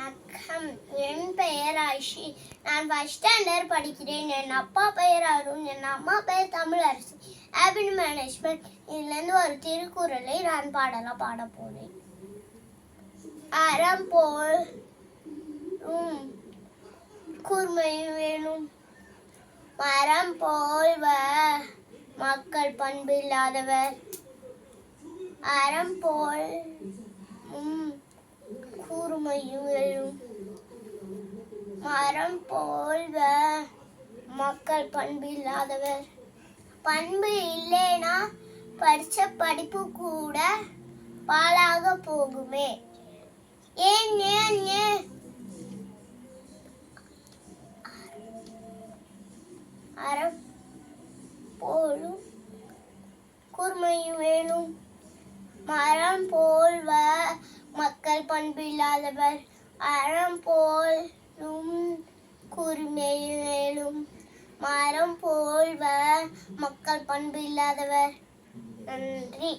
வணக்கம், என் பெயர் ஐஷி. நான் ஃபர்ஸ்ட் ஸ்டாண்டர்ட் படிக்கிறேன். என் அப்பா பெயர் அருண், என் அம்மா பெயர் தமிழரசி. ஹாப்பி மேனேஜ்மெண்ட் இதுலேருந்து ஒரு திருக்குறளை நான் பாட போறேன். அறம் போல் கூர்மை வேணும், மரம் போல்வ மக்கள் பண்பு இல்லாதவர். அறம் போல் கூர்மையும் வேணும், மரம் போல்வ மக்கள் பண்பு இல்லாதவர். பண்பு இல்லைனா படிச்ச படிப்பு கூட பாழாக போகுமே. ஏன் ஏன் ஏன் அறம் போலும் கூர்மையும் வேணும், மரம் போல்வ மக்கள் பண்பு இல்லாதவர். அறம் போலும் கூர்மையும் வேணும், மரம் போல்வ மக்கள் பண்பு இல்லாதவர். நன்றி.